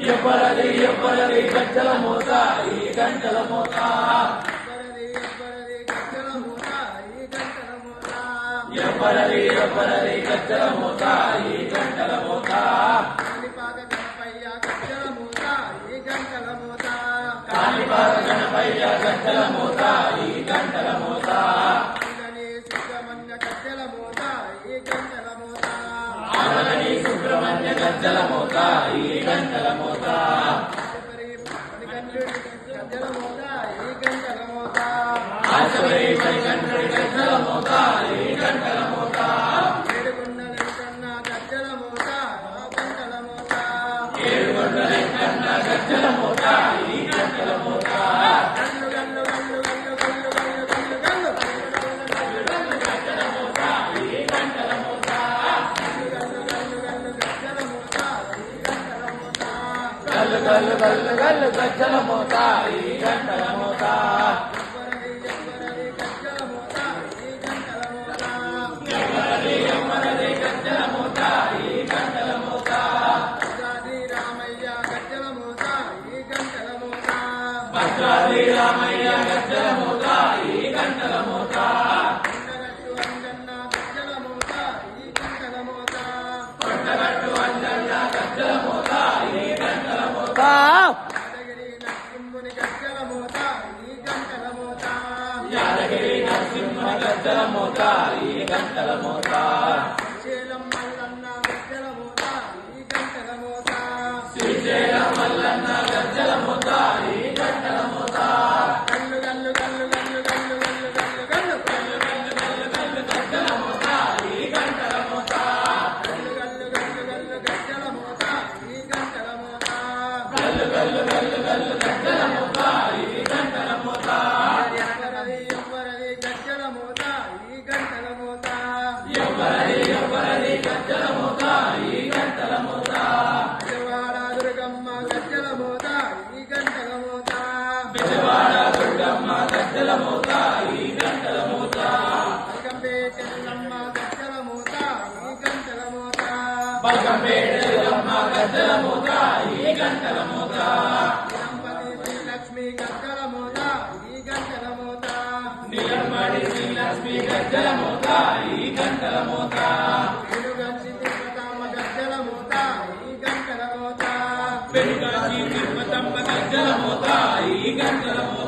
ఎవ్వరది ఎవ్వరది గజ్జల మోత ఈ గంటల మోత ఎవ్వరది ఎవ్వరది గజ్జల మోత ఈ గంటల మోత కాణిపాక గణపయ్య గజ్జల మోత ఈ గంటల మోత కాణిపాక గణపయ్య గజ్జల మోత ఈ గంటల మోత సుబ్రహ్మణ్య గజ్జల మోత ఈ గంటల మోత ఆవరణి సుబ్రహ్మణ్య గజ్జల మోత ఈ గంటల మోత గజ్జల మోత ఈ గంటల మోత ఆశ్వరి మణికంఠుడి గజ్జల మోత ఈ గంటల మోత ఏడుకొండల కన్న గజ్జల మోత గంటల మోత ఏడుకొండల కన్న గజ్జల మోత ఈ గంటల మోత గల్లు గల్లు గల్లు గల్లు గల్లు గల్లు గల్లు గల్లు గజ్జల మోత ఈ గంటల మోత గల్లు గల్లు గల్లు గజ్జల మోత ఈ గంటల మోత గల్లు గల్లు గల్లు గల్లు గజ్జల మోత ఈ గంటల మోత ఎవ్వరది ఎవ్వరది గజ్జల మోత ఎవ్వరది ఎవ్వరది గజ్జల మోత ఈ గంటల మోత భద్రాద్రి రామయ్య గజ్జల మోత ఈ గంటల మోత భద్రాద్రి రామయ్య గజ్జల మోత ఈ గంటల మోత కొండగట్టు అంజన్న గజ్జల మోత ఈ గంటల మోత కొండగట్టు అంజన్న గజ్జల మోత ఈ గంటల మోత యాదగిరి నరసింహుని గజ్జల మోత ఈ గంటల మోత యాదగిరి నరసింహుని గజ్జల మోత ఈ గంటల మోత శ్రీశైలం మల్లన్న గజ్జల మోత ఈ గంటల మోత శ్రీశైలం మల్లన్న గజ్జల మోత ఈ గంటల మోత గల్లు గల్లు గల్లు గల్లు గల్లు గల్లు గల్లు గల్లు గజ్జల మోత ఈ గంటల మోత గల్లు గల్లు గల్లు గల్లు గజ్జల మోత ఈ గంటల మోత గల్లు గల్లు గల్లు గల్లు గజ్జల మోత ఈ గంటల మోత ఎవ్వరది ఎవ్వరది గజ్జల మోత ఈ గంటల మోత ఎవ్వరది ఎవ్వరది గజ్జల మోత ఈ గంటల మోత విజయవాడ దుర్గమ్మ గజ్జల మోత ఈ గంటల మోత విజయవాడ దుర్గమ్మ గజ్జల మోత ఈ గంటల మోత బల్కంపేట ఎల్లమ్మ గజ్జల మోత ఈ గంటల మోత బల్కంపేట ఎల్లమ్మ గజ్జల మోత ఈ గంటల మోత దంపతి శ్రీలక్ష్మి గజ్జల మోత ఈ గంటల మోత నీలమ్మడి శ్రీలక్ష్మి గజ్జల మోత ఈ గంటల మోత వెనుగంచి తిరుపతమ్మ గజ్జల మోత ఈ గంటల మోత వెనుకంచి తిరుపతమ్మ గజ్జల మోత ఈ గంటల మోత